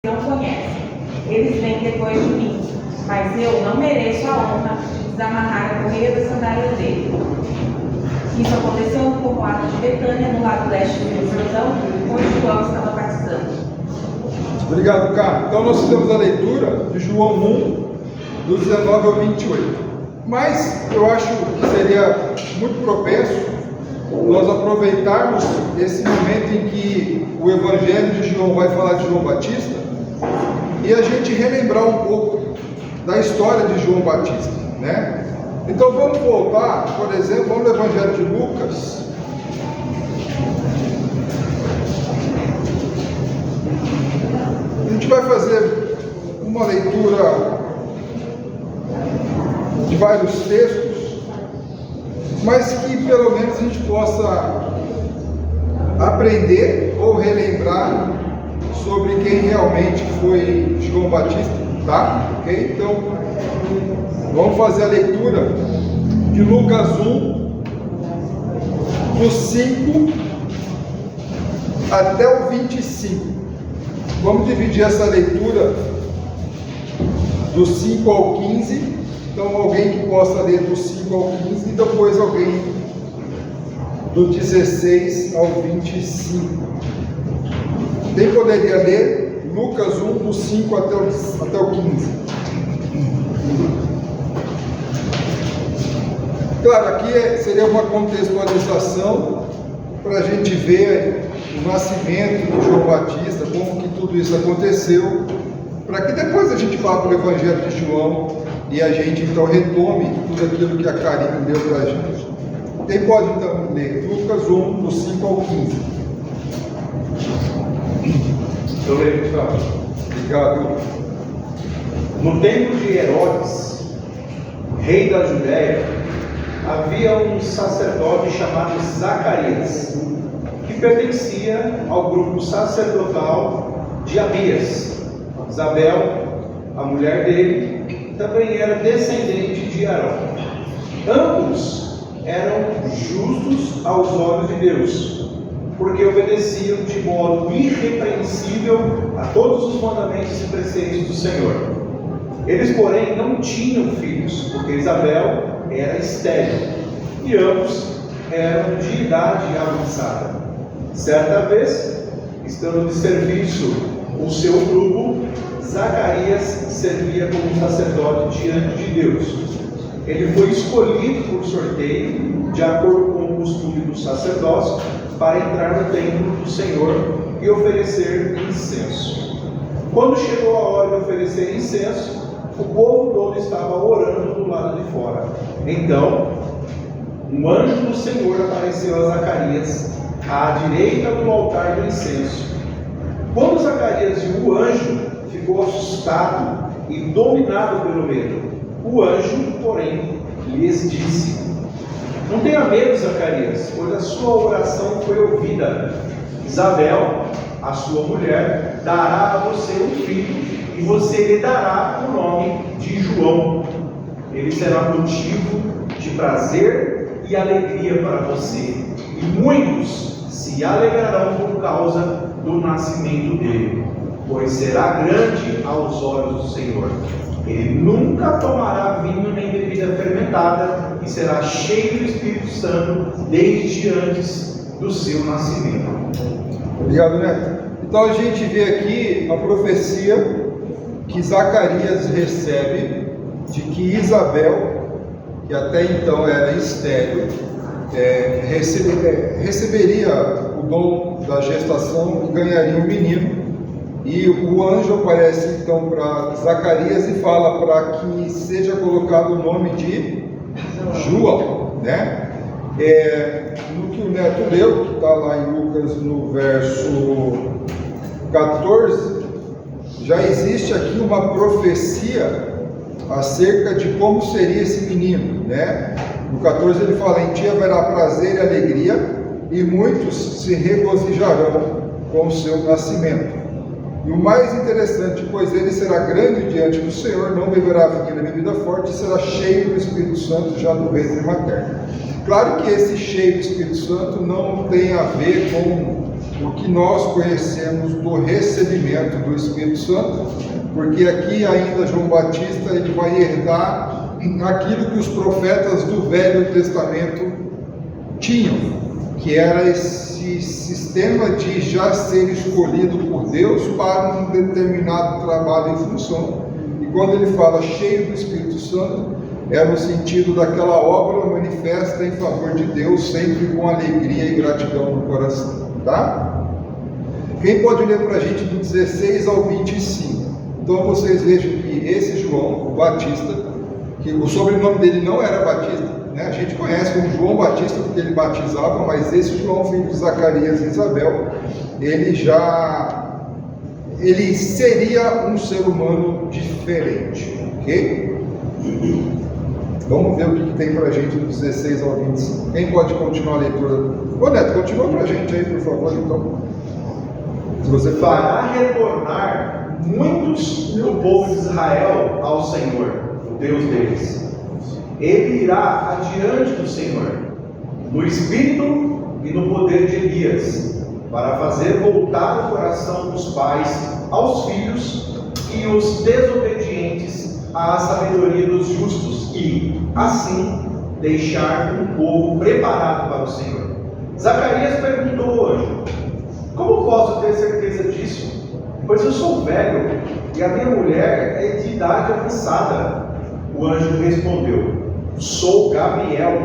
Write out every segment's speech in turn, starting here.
não conhecem. Eles vêm depois de mim, mas eu não mereço a honra de desamarrar a correia das sandálias dele. Isso aconteceu no povoado de Betânia, no lado leste do Jordão, onde João estava batizando. Obrigado, Carlos. Então nós fizemos a leitura de João 1, do 19 ao 28. Mas eu acho que seria muito propenso nós aproveitarmos esse momento em que o Evangelho de João vai falar de João Batista e a gente relembrar um pouco da história de João Batista, né? Então vamos voltar, por exemplo, vamos no Evangelho de Lucas. A gente vai fazer uma leitura de vários textos, mas que pelo menos a gente possa aprender ou relembrar sobre quem realmente foi João Batista, tá? Ok? Então, vamos fazer a leitura de Lucas 1, do 5 até o 25. Vamos dividir essa leitura do 5 ao 15. Então, alguém que possa ler do 5 ao 15 e depois alguém do 16 ao 25. Quem poderia ler Lucas 1, do 5 até o 15? Claro, aqui seria uma contextualização para a gente ver o nascimento de João Batista, como que tudo isso aconteceu, para que depois a gente vá para o Evangelho de João e a gente então retome tudo aquilo que a Karine deu para a gente. Quem pode então ler Lucas 1, do 5 ao 15? Eu leio, Gustavo. Obrigado. No tempo de Herodes, rei da Judéia, havia um sacerdote chamado Zacarias, que pertencia ao grupo sacerdotal de Abias. Isabel, a mulher dele, também era descendente de Arão. Ambos eram justos aos olhos de Deus, porque obedeciam de modo irrepreensível a todos os mandamentos e preceitos do Senhor. Eles, porém, não tinham filhos, porque Isabel era estéril, e ambos eram de idade avançada. Certa vez, estando de serviço o seu grupo, Zacarias servia como sacerdote diante de Deus. Ele foi escolhido por sorteio, de acordo com o costume do sacerdócio, para entrar no templo do Senhor e oferecer incenso. Quando chegou a hora de oferecer incenso, o povo todo estava orando do lado de fora. Então, um anjo do Senhor apareceu a Zacarias, à direita do altar do incenso. Quando Zacarias viu o anjo, ficou assustado e dominado pelo medo. O anjo, porém, lhes disse: não tenha medo, Zacarias, pois a sua oração foi ouvida. Isabel, a sua mulher, dará a você um filho, e você lhe dará o nome de João. Ele será motivo de prazer e alegria para você, e muitos se alegrarão por causa do nascimento dele, pois será grande aos olhos do Senhor. Ele nunca tomará vinho nem bebida fermentada, e será cheio do Espírito Santo desde antes do seu nascimento. Obrigado, Neto. Então a gente vê aqui a profecia que Zacarias recebe de que Isabel, que até então era estéril, receberia o dom da gestação e ganharia um menino. E o anjo aparece então para Zacarias e fala para que seja colocado o nome de João, né? No que o Neto leu, que está lá em Lucas no verso 14, já existe aqui uma profecia acerca de como seria esse menino, né? No 14 ele fala: em ti haverá prazer e alegria, e muitos se regozijarão com o seu nascimento. E o mais interessante, pois ele será grande diante do Senhor, não beberá vinho nem bebida forte, e será cheio do Espírito Santo já do ventre materno. Claro que esse cheio do Espírito Santo não tem a ver com o que nós conhecemos do recebimento do Espírito Santo, porque aqui ainda João Batista ele vai herdar aquilo que os profetas do Velho Testamento tinham, que era esse sistema de já ser escolhido por Deus para um determinado trabalho e função. E quando ele fala cheio do Espírito Santo, é no sentido daquela obra manifesta em favor de Deus, sempre com alegria e gratidão no coração, tá? Quem pode ler para a gente do 16 ao 25? Então vocês vejam que esse João, o Batista, que o sobrenome dele não era Batista, né? A gente conhece como João Batista porque ele batizava, mas esse João, filho de Zacarias e Isabel, ele seria um ser humano diferente, ok? Vamos ver o que tem para a gente do 16 ao 25. Quem pode continuar a leitura? Ô Neto, continua para a gente aí, por favor, então. Se você fará retornar muitos do povo de Israel ao Senhor, o Deus deles. Ele irá adiante do Senhor, no espírito e no poder de Elias, para fazer voltar o coração dos pais aos filhos e os desobedientes à sabedoria dos justos e, assim, deixar um povo preparado para o Senhor. Zacarias perguntou ao anjo: como posso ter certeza disso? Pois eu sou velho e a minha mulher é de idade avançada. O anjo respondeu: sou Gabriel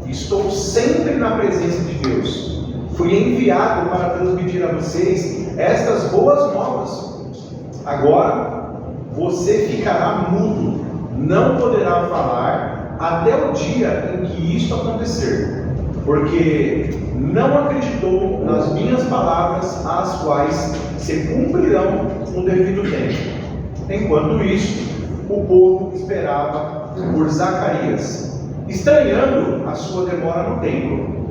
e estou sempre na presença de Deus. Fui enviado para transmitir a vocês estas boas novas. Agora você ficará mudo, não poderá falar até o dia em que isto acontecer, porque não acreditou nas minhas palavras, as quais se cumprirão no devido tempo. Enquanto isso, o povo esperava por Zacarias, estranhando a sua demora no templo.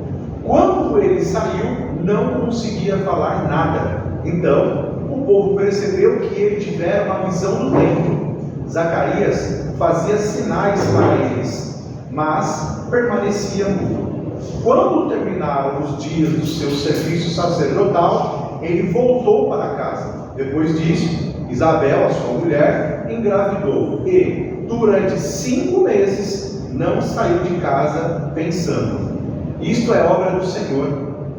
Quando ele saiu, não conseguia falar nada. Então, o povo percebeu que ele tivera uma visão do templo. Zacarias fazia sinais para eles, mas permanecia mudo. Quando terminaram os dias do seu serviço sacerdotal, ele voltou para casa. Depois disso, Isabel, a sua mulher, engravidou e, durante 5 meses, não saiu de casa pensando: isto é obra do Senhor.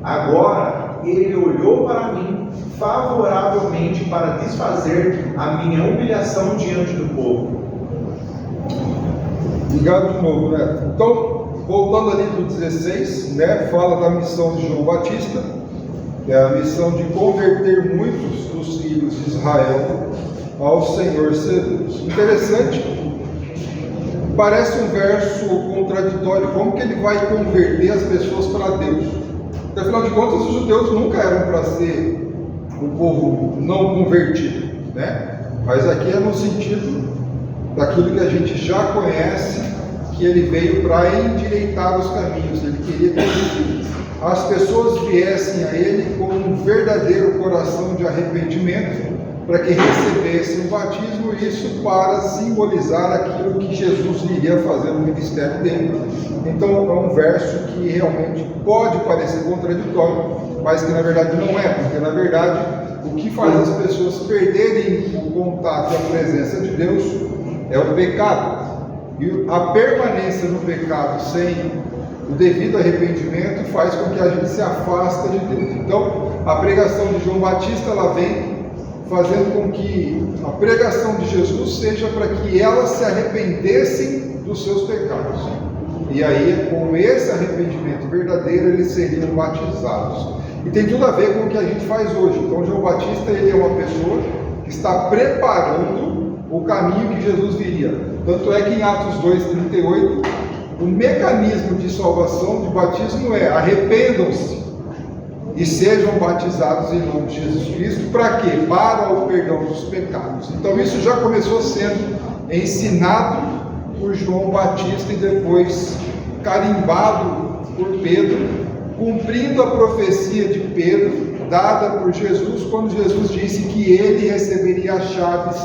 Agora ele olhou para mim favoravelmente para desfazer a minha humilhação diante do povo. Obrigado de novo, né? Então, voltando ali do 16, né, fala da missão de João Batista, que é a missão de converter muitos dos filhos de Israel ao Senhor seu Deus. Interessante, parece um verso contraditório. Como que ele vai converter as pessoas para Deus? Porque, afinal de contas, os judeus nunca eram para ser um povo não convertido, né? Mas aqui é no sentido daquilo que a gente já conhece, que ele veio para endireitar os caminhos. Ele queria que as pessoas viessem a ele com um verdadeiro coração de arrependimento, para que recebessem o batismo, isso para simbolizar aquilo que Jesus iria fazer no ministério dele. Então é um verso que realmente pode parecer contraditório, mas que na verdade não é, porque na verdade o que faz as pessoas perderem o contato e a presença de Deus é o pecado. E a permanência no pecado sem o devido arrependimento faz com que a gente se afaste de Deus. Então a pregação de João Batista, ela vem fazendo com que a pregação de Jesus seja para que elas se arrependessem dos seus pecados. E aí, com esse arrependimento verdadeiro, eles seriam batizados. E tem tudo a ver com o que a gente faz hoje. Então, João Batista, ele é uma pessoa que está preparando o caminho que Jesus viria. Tanto é que em Atos 2:38, o mecanismo de salvação, de batismo é: arrependam-se e sejam batizados em nome de Jesus Cristo. Para quê? Para o perdão dos pecados. Então isso já começou sendo ensinado por João Batista e depois carimbado por Pedro, cumprindo a profecia de Pedro dada por Jesus, quando Jesus disse que ele receberia as chaves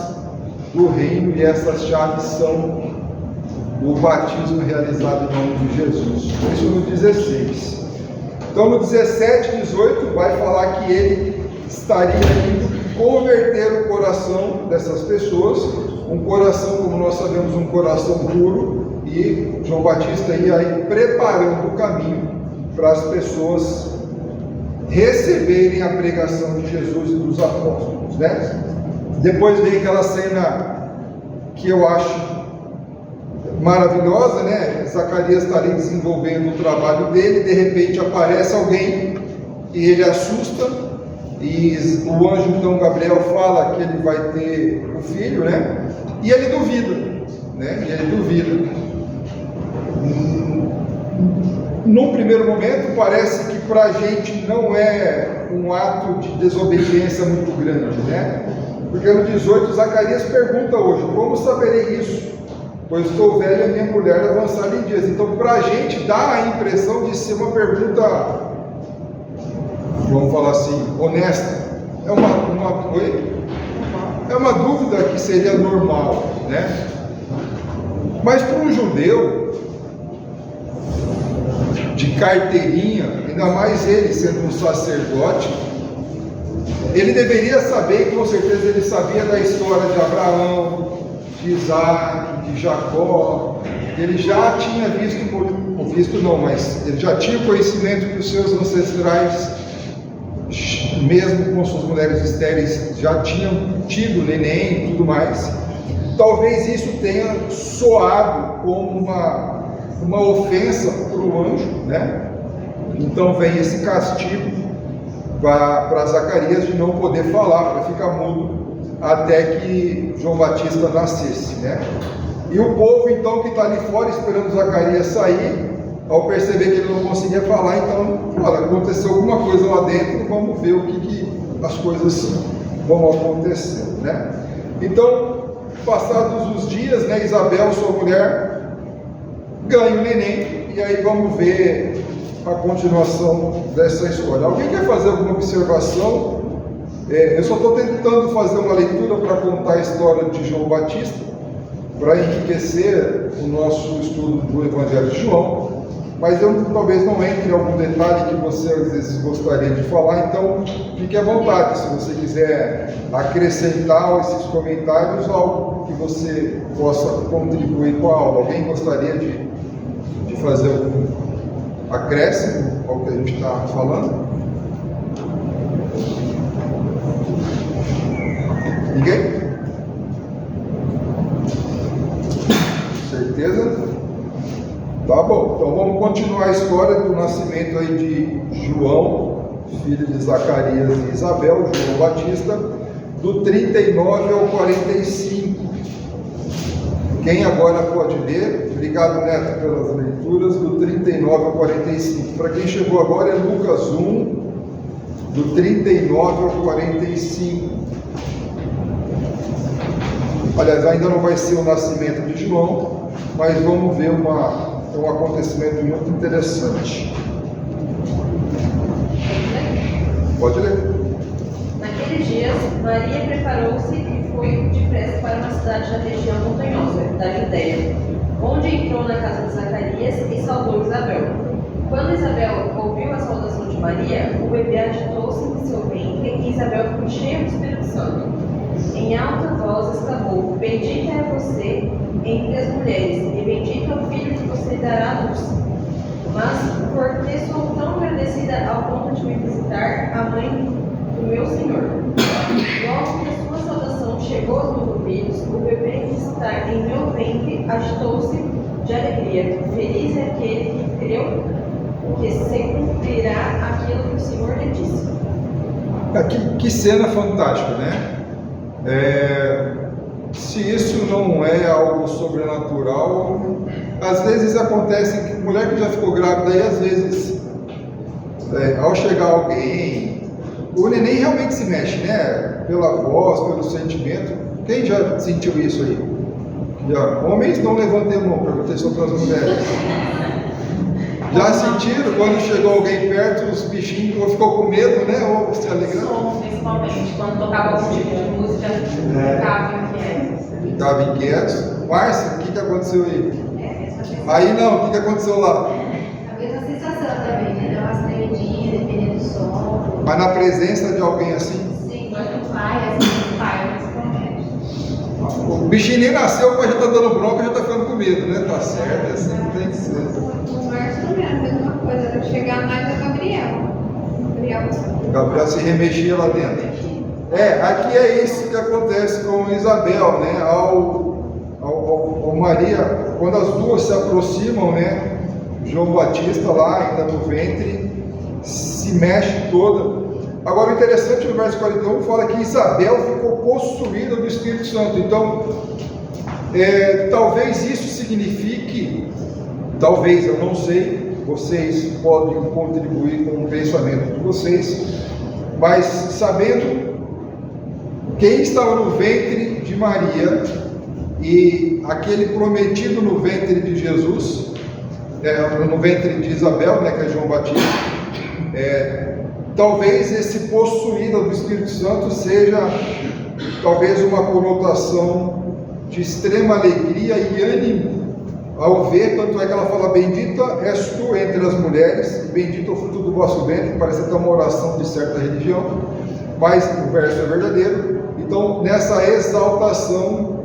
do reino, e essas chaves são o batismo realizado em nome de Jesus. Isso no 16. Então no 17 e 18 vai falar que ele estaria indo converter o coração dessas pessoas, um coração, como nós sabemos, um coração puro, e João Batista ia aí preparando o caminho para as pessoas receberem a pregação de Jesus e dos apóstolos, né? Depois vem aquela cena que eu acho maravilhosa, né? Zacarias está ali desenvolvendo o trabalho dele, de repente aparece alguém e ele assusta, e o anjo então Gabriel fala que ele vai ter o filho, né? E ele duvida, né? E ele duvida. Num primeiro momento parece que para a gente não é um ato de desobediência muito grande, né? Porque no 18 Zacarias pergunta hoje: como saberei isso? Pois estou velho e a minha mulher avançada em dias. Então para a gente dá a impressão de ser uma pergunta, vamos falar assim, honesta. É uma dúvida que seria normal, né? Mas para um judeu de carteirinha, ainda mais ele sendo um sacerdote, ele deveria saber, com certeza ele sabia da história de Abraão, de Isaac, de Jacó. Ele já tinha mas ele já tinha conhecimento que os seus ancestrais, mesmo com suas mulheres estéreis, já tinham tido neném e tudo mais. Talvez isso tenha soado como uma ofensa para o anjo, né? Então vem esse castigo para Zacarias de não poder falar, para ficar mudo até que João Batista nascesse, né? E o povo então que está ali fora esperando Zacarias sair, ao perceber que ele não conseguia falar, então, olha, aconteceu alguma coisa lá dentro, vamos ver o que as coisas vão acontecer, né? Então, passados os dias, né, Isabel, sua mulher, ganha o neném, e aí vamos ver a continuação dessa história. Alguém quer fazer alguma observação? Eu só estou tentando fazer uma leitura para contar a história de João Batista, para enriquecer o nosso estudo do Evangelho de João, mas eu talvez não entre em algum detalhe que você às vezes gostaria de falar, então fique à vontade, se você quiser acrescentar a esses comentários algo que você possa contribuir com a aula. Alguém gostaria de fazer algum acréscimo ao que a gente está falando? Ninguém? Certeza? Tá bom, então vamos continuar a história do nascimento aí de João, filho de Zacarias e Isabel, João Batista, do 39 ao 45. Quem agora pode ler? Obrigado, Neto, pelas leituras, do 39 ao 45. Para quem chegou agora é Lucas 1, do 39 ao 45. Aliás, ainda não vai ser o nascimento de João, mas vamos ver um acontecimento muito interessante. Pode ler. Naqueles dias, Maria preparou-se e foi depressa para uma cidade da região montanhosa, da Judéia, onde entrou na casa de Zacarias e saudou Isabel. Quando Isabel ouviu a saudação de Maria, o bebê agitou-se em seu ventre e Isabel ficou cheia do Espírito Santo. Em alta voz exclamou: bendita é você entre as mulheres, e bendito é o filho que você dará à luz. Mas, por que sou tão agradecida ao ponto de me visitar a mãe do meu Senhor? Logo que a sua saudação chegou aos meus ouvidos, o bebê que está em meu ventre agitou-se de alegria. Feliz é aquele que creu que se cumprirá aquilo que o Senhor lhe disse. Que cena fantástica, né? Se isso não é algo sobrenatural, às vezes acontece que mulher que já ficou grávida aí, às vezes, ao chegar alguém, o neném realmente se mexe, né? Pela voz, pelo sentimento. Quem já sentiu isso aí? Homens, não levantem a mão, perguntei só para as mulheres. Já sentiram quando chegou alguém perto, os bichinhos ficou com medo, né? Ou se alegrando? Som, principalmente, quando tocava algum tipo de música, ficava inquieto. Ficava inquietos. Márcia, o que aconteceu aí? Aí não, o que aconteceu lá? A mesma sensação também, né? Deu umas tremidinhas. Mas na presença de alguém assim, Sim, Nós não pai, assim, pai, principalmente. o bichinho nem nasceu, mas já está dando bronca, já está ficando com medo, né? Tá certo, é assim que tem que ser. O Márcio também, a mesma coisa, era chegar mais a Gabriel. Gabriel se remexia lá dentro. Aqui é isso que acontece com Isabel, né? Ao Maria, quando as duas se aproximam, né? João Batista lá, ainda no ventre, se mexe toda. Agora, o interessante no verso 41 fala que Isabel ficou possuída do Espírito Santo. Então, talvez isso signifique, talvez, eu não sei, vocês podem contribuir com o pensamento de vocês, mas sabendo quem estava no ventre de Maria e aquele prometido no ventre de Jesus, no ventre de Isabel, né, que é João Batista, talvez esse possuído do Espírito Santo seja talvez uma conotação de extrema alegria e ânimo ao ver, tanto é que ela fala: bendita és tu entre as mulheres, e bendito é o fruto do vosso ventre. Parece até uma oração de certa religião, mas o verso é verdadeiro. Então, nessa exaltação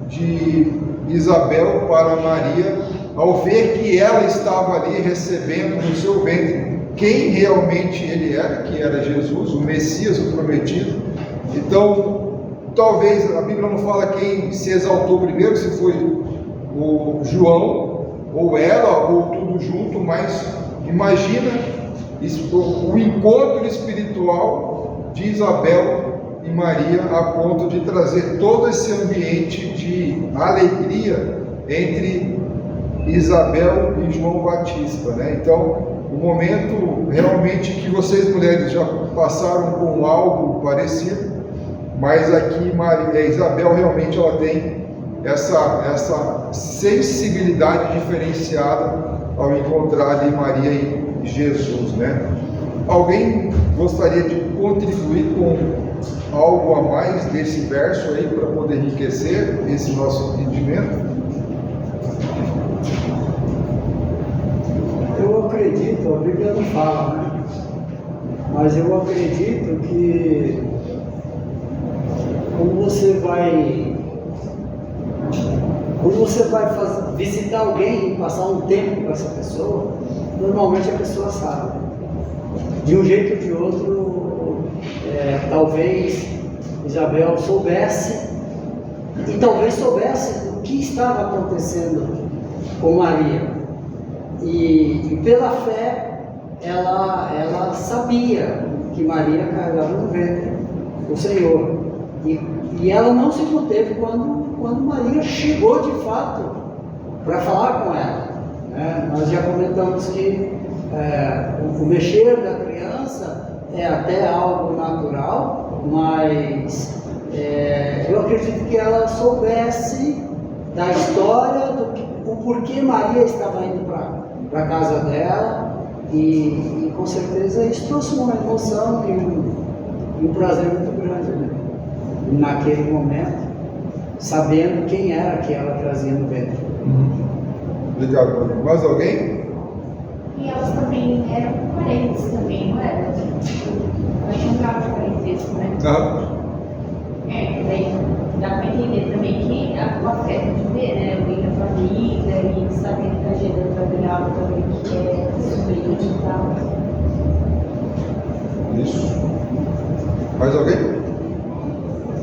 de Isabel para Maria, ao ver que ela estava ali recebendo no seu ventre quem realmente ele era, que era Jesus, o Messias, o prometido. Então, talvez a Bíblia não fala quem se exaltou primeiro, se foi o João, ou ela, ou tudo junto, mas imagina o encontro espiritual de Isabel e Maria, a ponto de trazer todo esse ambiente de alegria entre Isabel e João Batista, né? Então, o momento realmente que vocês mulheres já passaram com algo parecido, mas aqui Isabel realmente ela tem essa sensibilidade diferenciada ao encontrar ali Maria e Jesus, né? Alguém gostaria de contribuir com algo a mais desse verso aí para poder enriquecer esse nosso entendimento? Eu acredito, a Bíblia não fala, né? Mas eu acredito que quando você vai visitar alguém e passar um tempo com essa pessoa, normalmente a pessoa sabe. De um jeito ou de outro, talvez Isabel soubesse, e talvez soubesse o que estava acontecendo com Maria. E pela fé, ela sabia que Maria carregava no ventre o Senhor. E ela não se conteve quando Maria chegou de fato para falar com ela, né? Nós já comentamos que o mexer da criança é até algo natural, mas eu acredito que ela soubesse da história, o porquê Maria estava indo para a casa dela, e com certeza isso trouxe uma emoção e um prazer muito grande, né? Naquele momento, sabendo quem era que ela trazia no ventre. Obrigado, Paulinho. Mais alguém? E elas também eram parentes também, não eram? Elas tinham um grau de parentesco, né? Daí dá para entender também que o afeto de ver, né? Alguém da família e saber que está gerando Gabriel também, que é sobrinho e tal. Isso. Mais alguém?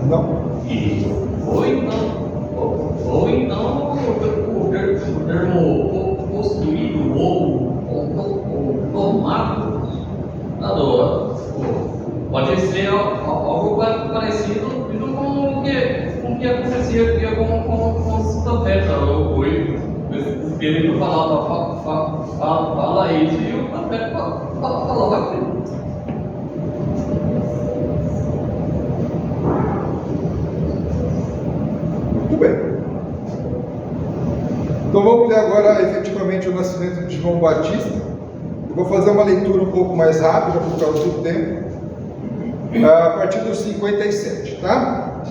Não? Ou então o termo possuído ou tomado pode ser algo parecido com o que acontecia com os profetas. O Espírito fala isso e o profeta falou aquilo. Muito bem. Então vamos ler agora efetivamente o nascimento de João Batista. Eu vou fazer uma leitura um pouco mais rápida por causa do tempo, a partir dos 57, tá?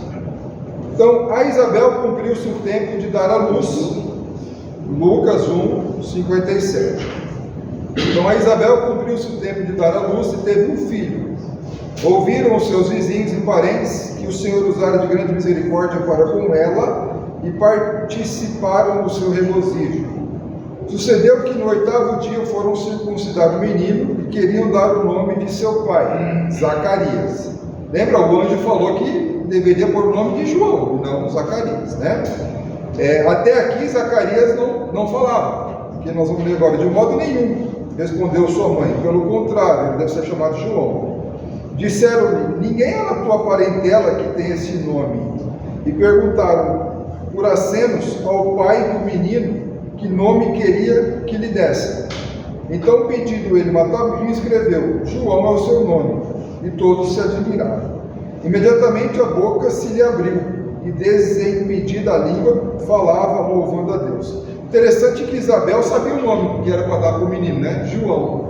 Então, a Isabel cumpriu-se o tempo de dar à luz, Lucas 1, 57. Então, a Isabel cumpriu-se o tempo de dar à luz e teve um filho. Ouviram os seus vizinhos e parentes que o Senhor usara de grande misericórdia para com ela e participaram do seu regozijo. Sucedeu que no 8º dia foram circuncidar o menino e queriam dar o nome de seu pai, Zacarias. Lembra, o anjo falou que deveria pôr o nome de João, não Zacarias, né? Até aqui Zacarias não falava, porque nós vamos ler agora, de modo nenhum, respondeu sua mãe, pelo contrário, ele deve ser chamado João. Disseram-lhe, ninguém é na tua parentela que tem esse nome. E perguntaram por acenos ao pai do menino que nome queria que lhe desse. Então, pedindo ele uma tabuinha, escreveu, João é o seu nome, e todos se admiraram. Imediatamente a boca se lhe abriu, e desimpedida a língua, falava louvando a Deus. Interessante que Isabel sabia o nome que era para dar para o menino, né? João.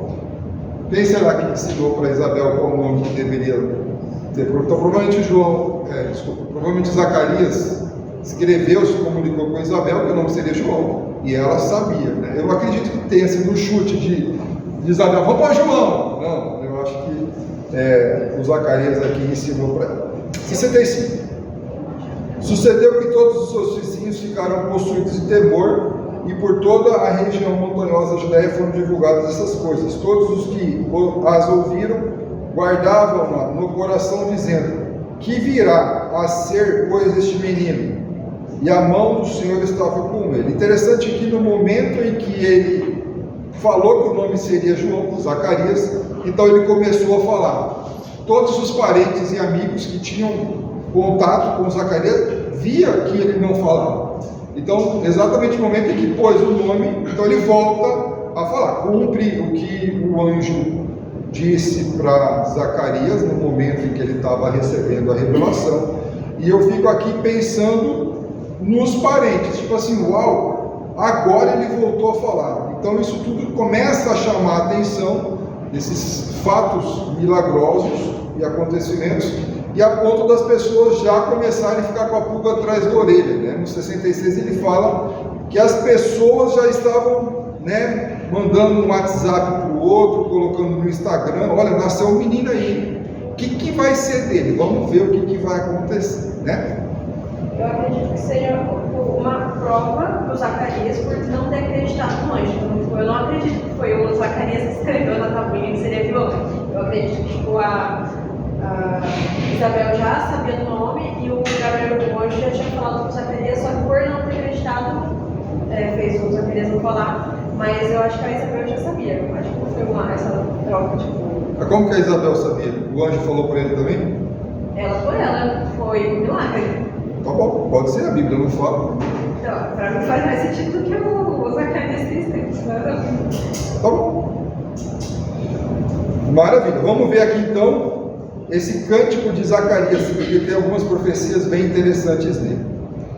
Quem será que ensinou para Isabel qual o nome que deveria ter? Então, provavelmente Zacarias escreveu, se comunicou com Isabel que o nome seria João, e ela sabia, né? Eu acredito que tenha sido um chute de Isabel, vamos para João! Não, eu acho que o Zacarias aqui ensinou para ela. 65. Sucedeu que todos os seus vizinhos ficaram possuídos de temor, e por toda a região montanhosa da Judéia foram divulgadas essas coisas. Todos os que as ouviram guardavam-na no coração, dizendo, que virá a ser, pois, este menino? E a mão do Senhor estava com ele. Interessante que no momento em que ele falou que o nome seria João, Zacarias, então ele começou a falar. Todos os parentes e amigos que tinham contato com Zacarias via que ele não falava. Então, exatamente no momento em que pôs o nome, então ele volta a falar, cumpre o que o anjo disse para Zacarias no momento em que ele estava recebendo a revelação. E eu fico aqui pensando nos parentes, tipo assim, uau, agora ele voltou a falar. Então isso tudo começa a chamar a atenção desses fatos milagrosos e acontecimentos, e a ponto das pessoas já começarem a ficar com a pulga atrás da orelha, né? No 66 ele fala que as pessoas já estavam, né, mandando um WhatsApp para o outro, colocando no Instagram, olha, nasceu um menino aí, o que vai ser dele? Vamos ver o que vai acontecer, né? Eu acredito que seja uma prova para o Zacarias por não ter acreditado no anjo. Eu não acredito que foi o Zacarias que escreveu na tabuinha que seria João. Eu acredito que a Isabel já sabia do nome e o Gabriel, o anjo, já tinha falado para o Zacarias, só que por não ter acreditado, fez o Zacarias não falar, mas eu acho que a Isabel já sabia. Eu acho que não foi essa troca, tipo... Como que a Isabel sabia? O anjo falou para ele também? Ela por ela, foi um milagre. Tá bom, pode ser, a Bíblia não fala. Então, para mim faz mais sentido do que o Zacarias tem escrito, né? Tá bom. Maravilha, vamos ver aqui então esse cântico de Zacarias, porque tem algumas profecias bem interessantes nele.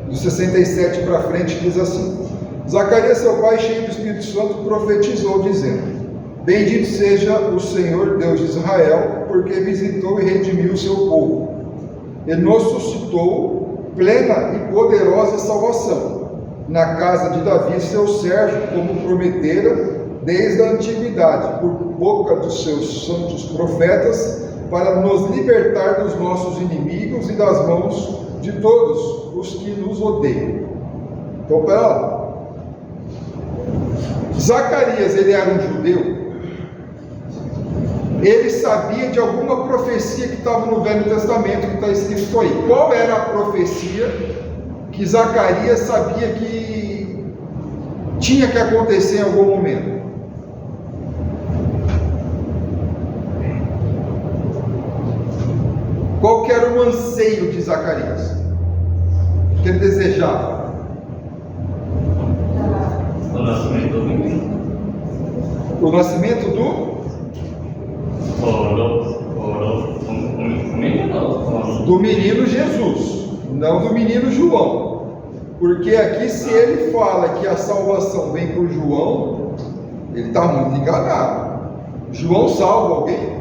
Do 67 para frente diz assim: Zacarias, seu pai, cheio do Espírito Santo, profetizou, dizendo: Bendito seja o Senhor Deus de Israel, porque visitou e redimiu o seu povo. Ele nos suscitou plena e poderosa salvação, na casa de Davi, seu servo, como prometera desde a antiguidade, por boca dos seus santos profetas, para nos libertar dos nossos inimigos e das mãos de todos os que nos odeiam. Então, pera lá. Zacarias, ele era um judeu. Ele sabia de alguma profecia que estava no Velho Testamento, que está escrito aí. Qual era a profecia que Zacarias sabia que tinha que acontecer em algum momento? Qual que era o anseio de Zacarias? O que ele desejava? O nascimento do menino. O nascimento do menino Jesus, não do menino João. Porque aqui, se ele fala que a salvação vem por João, ele está muito enganado. João salva alguém?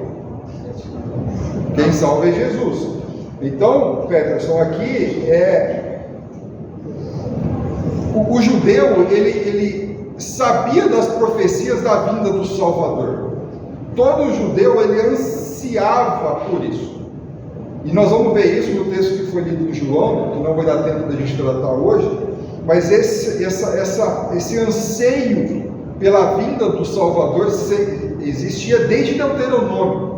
Quem salva é Jesus. Então, Peterson, aqui o judeu, ele sabia das profecias da vinda do Salvador. Todo judeu, ele ansiava ansiava por isso. E nós vamos ver isso no texto que foi lido em João, que não vai dar tempo da gente tratar hoje, mas esse anseio pela vinda do Salvador existia desde Deuteronômio,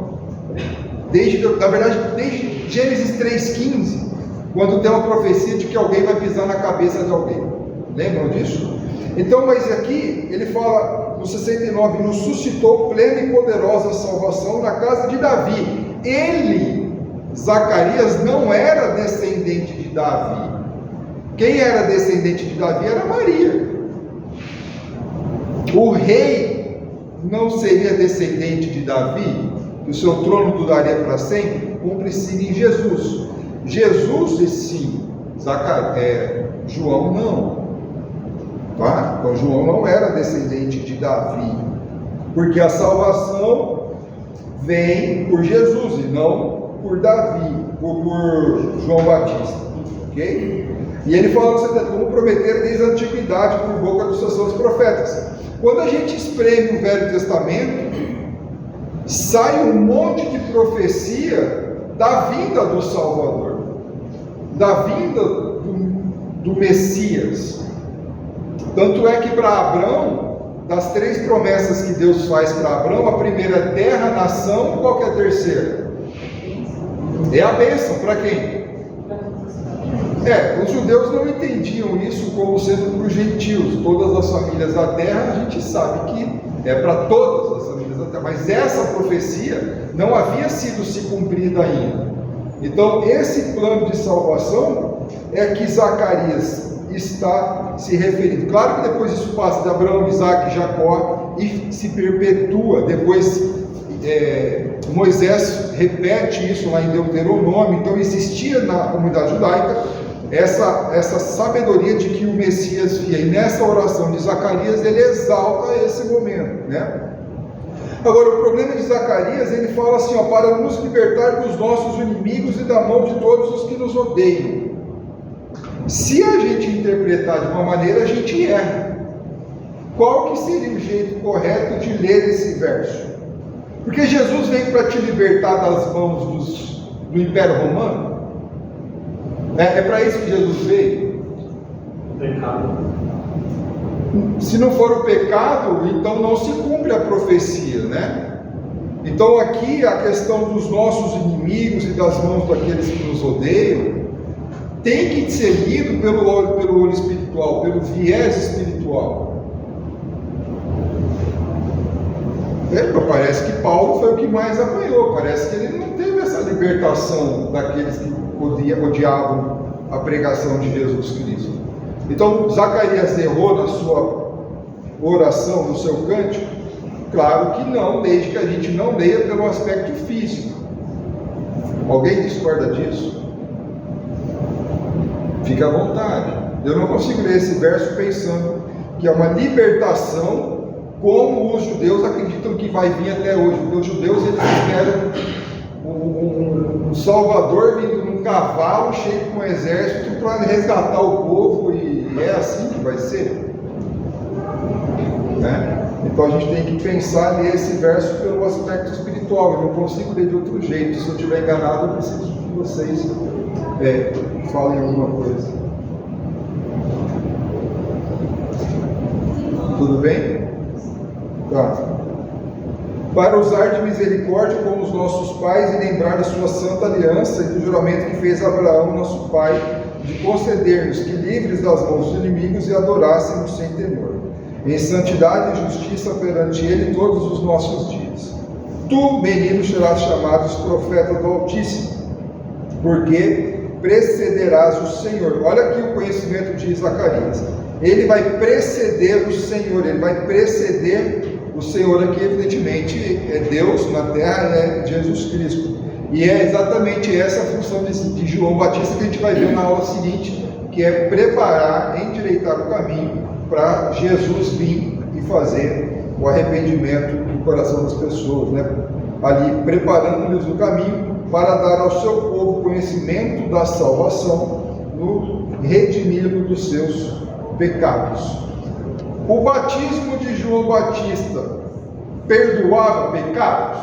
na verdade desde Gênesis 3,15, quando tem uma profecia de que alguém vai pisar na cabeça de alguém. Lembram disso? Então, mas aqui ele fala no 69, nos suscitou plena e poderosa salvação na casa de Davi. Ele, Zacarias, não era descendente de Davi. Quem era descendente de Davi era Maria. O rei não seria descendente de Davi, que o seu trono duraria para sempre, cumpre-se em Jesus. Jesus, e sim, João não. Tá? Então João não era descendente de Davi, porque a salvação vem por Jesus e não por Davi, por João Batista, ok? E ele fala como prometer desde a antiguidade por boca dos seus profetas. Quando a gente espreme o Velho Testamento, sai um monte de profecia da vinda do Salvador, da vinda do Messias. Tanto é que para Abrão, das 3 promessas que Deus faz para Abrão, a primeira é terra, nação, qual que é a terceira? É a bênção, para quem? Os judeus não entendiam isso como sendo para os gentios. Todas as famílias da terra, a gente sabe que é para todas as famílias da terra, mas essa profecia não havia sido se cumprida ainda. Então, esse plano de salvação é que Zacarias está se referindo. Claro que depois isso passa de Abraão, Isaac e Jacó e se perpetua. Depois Moisés repete isso lá em Deuteronômio. Então existia na comunidade judaica essa sabedoria de que o Messias via. E nessa oração de Zacarias ele exalta esse momento, né? Agora, o problema de Zacarias, ele fala assim, para nos libertar dos nossos inimigos e da mão de todos os que nos odeiam. Se a gente interpretar de uma maneira, a gente erra. Qual que seria o jeito correto de ler esse verso? Porque Jesus veio para te libertar das mãos do Império Romano? É para isso que Jesus veio? Pecado. Se não for o pecado, então não se cumpre a profecia, né? Então aqui a questão dos nossos inimigos e das mãos daqueles que nos odeiam tem que ser lido pelo olho espiritual, pelo viés espiritual. Parece que Paulo foi o que mais apanhou. Parece que ele não teve essa libertação daqueles que odiavam a pregação de Jesus Cristo. Então, Zacarias errou na sua oração, no seu cântico? Claro que não, desde que a gente não leia pelo aspecto físico. Alguém discorda disso? Fique à vontade. Eu não consigo ler esse verso pensando que é uma libertação como os judeus acreditam que vai vir até hoje. Porque os judeus eles esperam um salvador vindo num cavalo cheio com um exército para resgatar o povo, e é assim que vai ser, né? Então a gente tem que pensar nesse verso pelo aspecto espiritual. Eu não consigo ler de outro jeito. Se eu estiver enganado, eu preciso que vocês falem alguma coisa. Tudo bem? Tá. Para usar de misericórdia com os nossos pais e lembrar da sua santa aliança e do juramento que fez Abraão, nosso pai, de conceder-nos que, livres das mãos dos inimigos, e adorássemos sem temor, em santidade e justiça perante ele todos os nossos dias. Tu, menino, serás chamado profeta do Altíssimo, porque precederás o Senhor. Olha aqui o conhecimento de Zacarias. Ele vai preceder o Senhor, ele vai preceder o Senhor aqui, evidentemente, é Deus na terra, é Jesus Cristo. E é exatamente essa a função de João Batista que a gente vai ver na aula seguinte, que é preparar, endireitar o caminho para Jesus vir e fazer o arrependimento do coração das pessoas, né? Ali preparando-lhes o caminho para dar ao seu povo conhecimento da salvação no redimir dos seus pecados. O batismo de João Batista perdoava pecados?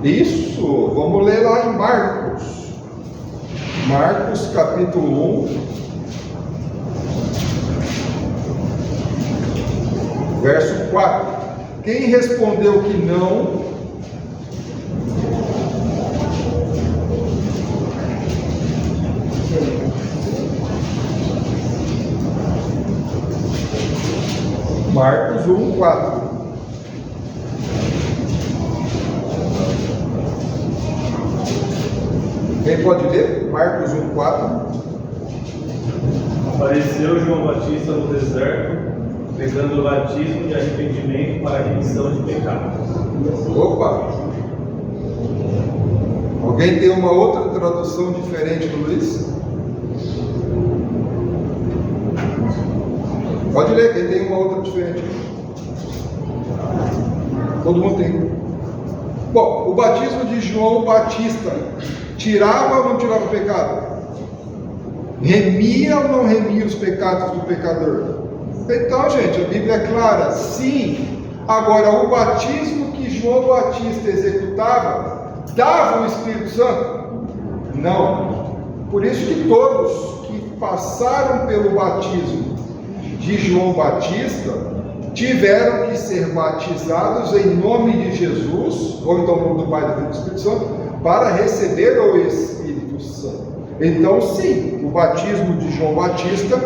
Isso, vamos ler lá em Marcos. Marcos capítulo 1, verso 4. Quem respondeu que não, Marcos 1, 4. Quem pode ler? Marcos 1, 4. Apareceu João Batista no deserto, pregando o batismo de arrependimento para a remissão de pecados. Opa! Alguém tem uma outra tradução diferente do Luiz? Pode ler, quem tem uma outra diferente? Todo mundo tem. Bom, o batismo de João Batista tirava ou não tirava o pecado? Remia ou não remia os pecados do pecador? Então, gente, a Bíblia é clara, sim. Agora, o batismo que João Batista executava dava o Espírito Santo? Não. Por isso que todos que passaram pelo batismo de João Batista tiveram que ser batizados em nome de Jesus, ou então no nome do Pai, do Filho e do Espírito Santo, para receber o Espírito Santo. Então, sim, o batismo de João Batista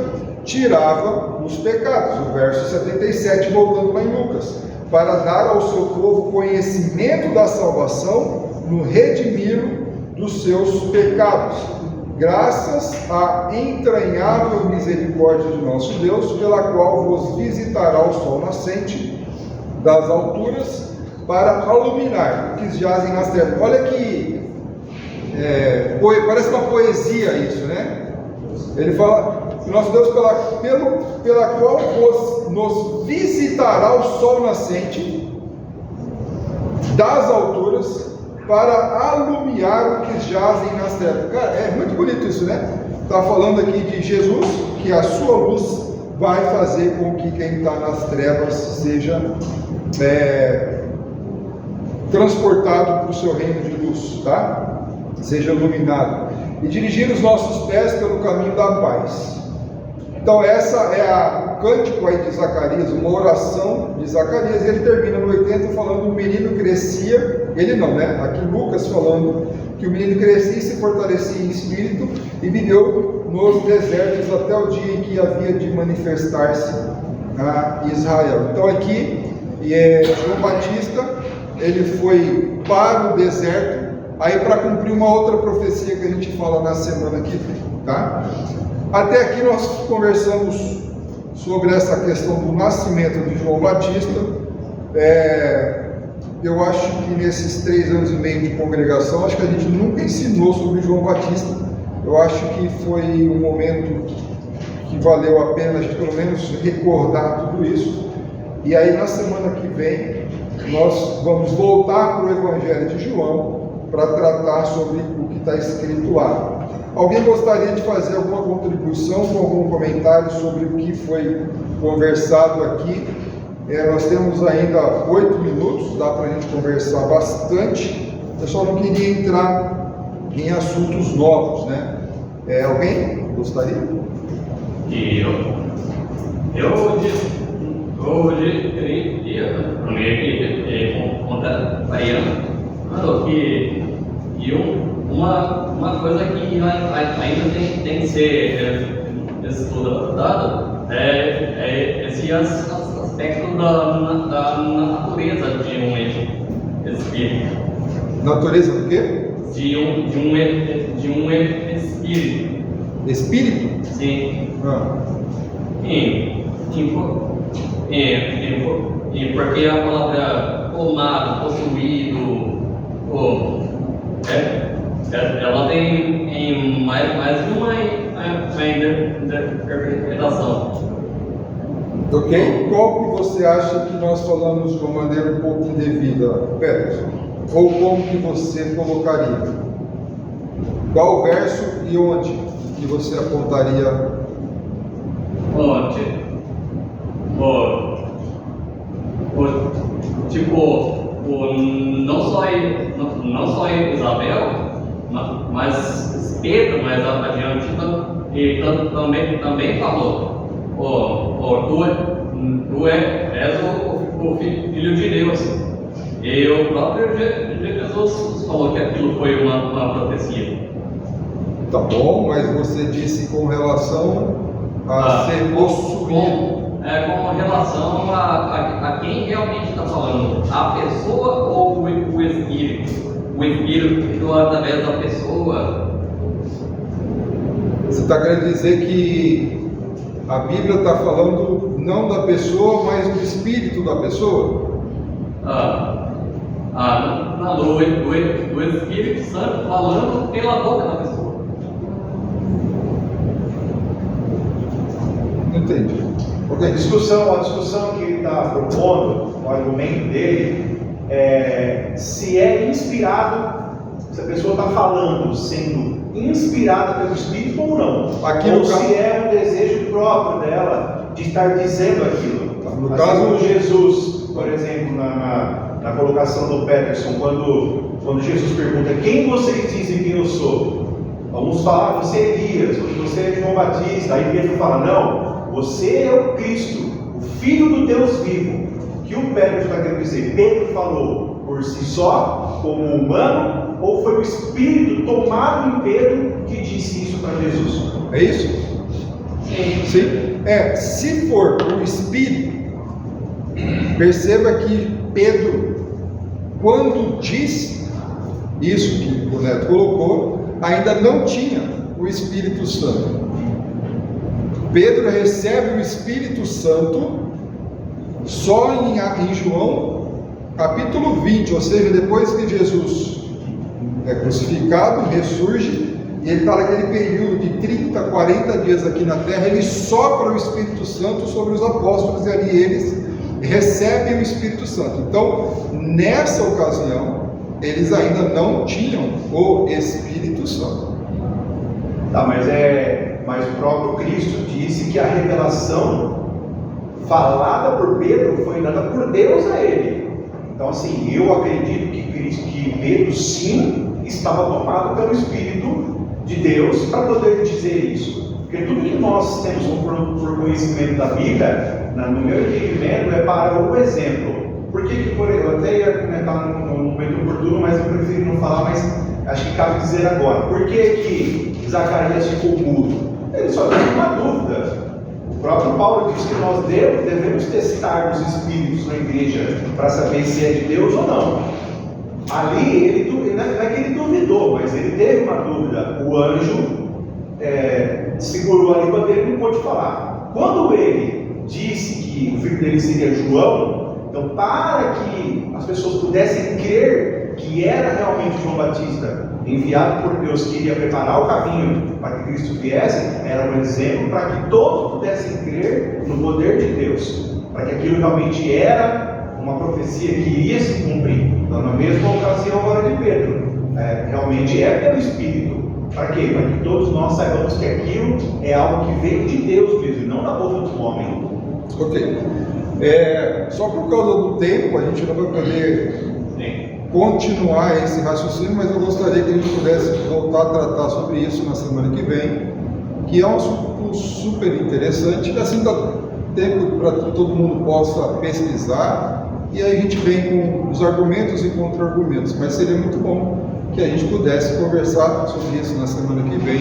tirava os pecados. O verso 77, voltando lá em Lucas, para dar ao seu povo conhecimento da salvação no redimir dos seus pecados, graças à entranhável misericórdia de nosso Deus, pela qual vos visitará o sol nascente das alturas, para iluminar os que jazem nas trevas. Olha que parece uma poesia isso, né? Ele fala que nosso Deus, pela qual nos visitará o sol nascente das alturas, para alumiar o que jazem nas trevas. Cara, é muito bonito isso, né? Está falando aqui de Jesus, que a sua luz vai fazer com que quem está nas trevas seja transportado para o seu reino de luz, tá? Seja iluminado. E dirigir os nossos pés pelo caminho da paz. Então essa é a cântico aí de Zacarias, uma oração de Zacarias, e ele termina no 80 falando: o menino crescia, ele não, né? Aqui Lucas falando que o menino crescia e se fortalecia em espírito e viveu nos desertos até o dia em que havia de manifestar-se a Israel. Então aqui, João Batista, ele foi para o deserto, aí para cumprir uma outra profecia que a gente fala na semana que vem, tá? Até aqui nós conversamos sobre essa questão do nascimento de João Batista. Eu acho que nesses 3 anos e meio de congregação, acho que a gente nunca ensinou sobre João Batista. Eu acho que foi um momento que valeu a pena a gente pelo menos recordar tudo isso. E aí na semana que vem nós vamos voltar para o Evangelho de João para tratar sobre o que está escrito lá. Alguém gostaria de fazer alguma contribuição com algum comentário sobre o que foi conversado aqui? Nós temos ainda 8 minutos, dá para a gente conversar bastante. Eu só não queria entrar em assuntos novos, né? Alguém gostaria? Eu diria que uma coisa que ainda tem que ser estudada é esse aspecto da natureza de um espírito. Natureza do quê? De um espírito. Espírito? Sim. Porque a palavra tomado, possuído, ela tem mais de uma interpretação. Ok? Qual que você acha que nós falamos de uma maneira um pouco indevida, Pedro? Ou como que você colocaria? Qual verso e onde que você apontaria? Onde? Não não só Isabel, mas Pedro, mais adiante, ele também falou: tu és o Filho de Deus. E o próprio Jesus falou que aquilo foi uma profecia. Tá bom, mas você disse com relação a ser possuído. Com relação a quem realmente está falando, a pessoa ou o Espírito? O Espírito através da pessoa. Você está querendo dizer que a Bíblia está falando não da pessoa, mas do Espírito da pessoa? Do Espírito Santo falando pela boca da pessoa. Entendi. A discussão que ele está propondo, o argumento dele, é se é inspirado, se a pessoa está falando sendo inspirada pelo Espírito ou não. Aqui ou no se caso... é um desejo próprio dela de estar dizendo aquilo. No assim caso como Jesus, por exemplo, na colocação do Peterson, quando Jesus pergunta: quem vocês dizem que eu sou? Alguns falam: você é Elias, você é João Batista. Aí Pedro fala: não, você é o Cristo, o Filho do Deus vivo. O que o Pedro está querendo dizer? Pedro falou por si só, como humano, ou foi o Espírito tomado em Pedro que disse isso para Jesus? É isso? Sim. Se for o Espírito, perceba que Pedro, quando disse isso que o Neto colocou, ainda não tinha o Espírito Santo. Pedro recebe o Espírito Santo só em João capítulo 20, ou seja, depois que Jesus é crucificado, ressurge, e ele está naquele período de 30, 40 dias aqui na terra, ele sopra o Espírito Santo sobre os apóstolos, e ali eles recebem o Espírito Santo. Então, nessa ocasião, eles ainda não tinham o Espírito Santo. Tá, mas o próprio Cristo disse que a revelação falada por Pedro foi dada por Deus a ele. Então, assim, eu acredito que Pedro sim estava tomado pelo Espírito de Deus para poder dizer isso. Porque tudo que nós temos por conhecimento da Bíblia, no meu entendimento, é para o exemplo. Por que eu até ia comentar no momento oportuno, mas eu prefiro não falar, mas acho que cabe dizer agora. Por que Zacarias ficou mudo? Ele só teve uma dúvida. O próprio Paulo diz que nós devemos testar os espíritos na igreja para saber se é de Deus ou não. Ali, não é que ele duvidou, mas ele teve uma dúvida. O anjo segurou a língua dele e não pôde falar. Quando ele disse que o filho dele seria João, então, para que as pessoas pudessem crer que era realmente João Batista, enviado por Deus, que iria preparar o caminho para que Cristo viesse, era um exemplo para que todos pudessem crer no poder de Deus, para que aquilo realmente era uma profecia que iria se cumprir. Então, na mesma ocasião agora de Pedro, realmente é pelo Espírito. Para quê? Para que todos nós saibamos que aquilo é algo que veio de Deus mesmo, e não da boca do homem. Ok. Só por causa do tempo, a gente não vai poder continuar esse raciocínio, mas eu gostaria que a gente pudesse voltar a tratar sobre isso na semana que vem, que é um assunto super interessante, e assim dá tempo para que todo mundo possa pesquisar, e aí a gente vem com os argumentos e contra-argumentos, mas seria muito bom que a gente pudesse conversar sobre isso na semana que vem,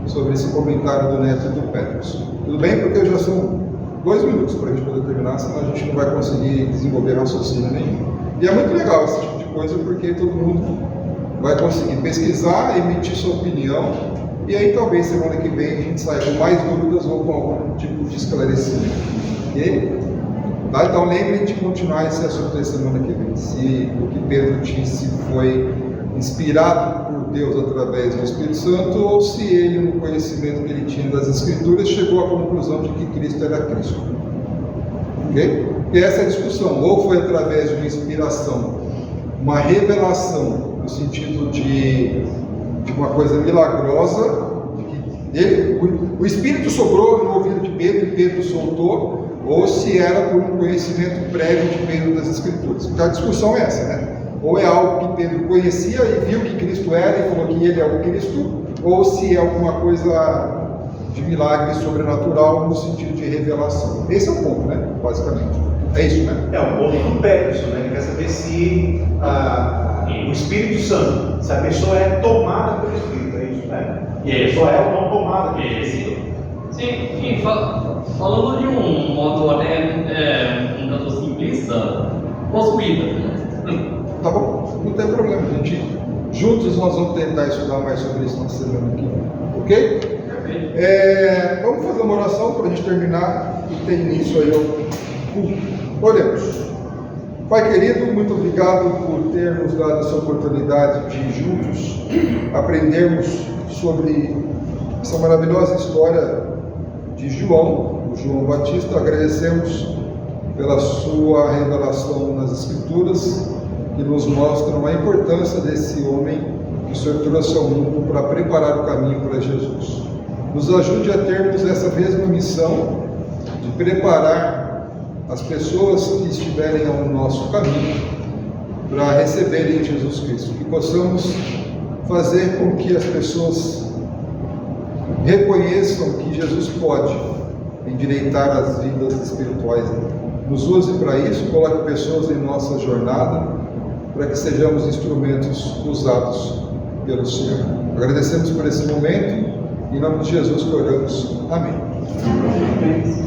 sobre esse comentário do Neto e do Peterson. Tudo bem? Porque já são 2 minutos para a gente poder terminar, senão a gente não vai conseguir desenvolver raciocínio nenhum. E é muito legal esse tipo de coisa, porque todo mundo vai conseguir pesquisar, emitir sua opinião, e aí talvez semana que vem a gente saia com mais dúvidas ou com algum tipo de esclarecimento. Ok? Tá? Então lembrem de continuar esse assunto aí semana que vem. Se o que Pedro disse foi inspirado por Deus através do Espírito Santo, ou se ele, no conhecimento que ele tinha das Escrituras, chegou à conclusão de que Cristo era Cristo. Ok? E essa é a discussão. Ou foi através de uma inspiração, uma revelação, no sentido de uma coisa milagrosa, o Espírito soprou no ouvido de Pedro e Pedro soltou, ou se era por um conhecimento prévio de Pedro das Escrituras. Porque a discussão é essa, né? ou é algo que Pedro conhecia e viu que Cristo era e falou que ele é o Cristo, ou se é alguma coisa de milagre sobrenatural no sentido de revelação. Esse é o ponto, né? Basicamente. É isso, né? É o ponto do Peterson, né? Ele quer saber se o Espírito Santo, se a pessoa é tomada pelo Espírito, é isso, né? E a pessoa é ou não tomada pelo Espírito. Sim, falando de um modo até um tanto simplista, possuída. Tá bom, não tem problema, gente. Juntos nós vamos tentar estudar mais sobre isso na semana aqui. Ok? Perfeito. Vamos fazer uma oração para a gente terminar e ter início aí ao culto. Oremos. Pai querido, muito obrigado por ter nos dado essa oportunidade de juntos aprendermos sobre essa maravilhosa história de João, o João Batista. Agradecemos pela sua revelação nas Escrituras, que nos mostram a importância desse homem que o Senhor trouxe ao mundo para preparar o caminho para Jesus. Nos ajude a termos essa mesma missão de preparar as pessoas que estiverem ao nosso caminho para receberem Jesus Cristo. Que possamos fazer com que as pessoas reconheçam que Jesus pode endireitar as vidas espirituais. Nos use para isso, coloque pessoas em nossa jornada, para que sejamos instrumentos usados pelo Senhor. Agradecemos por esse momento, em nome de Jesus que oramos. Amém. Amém.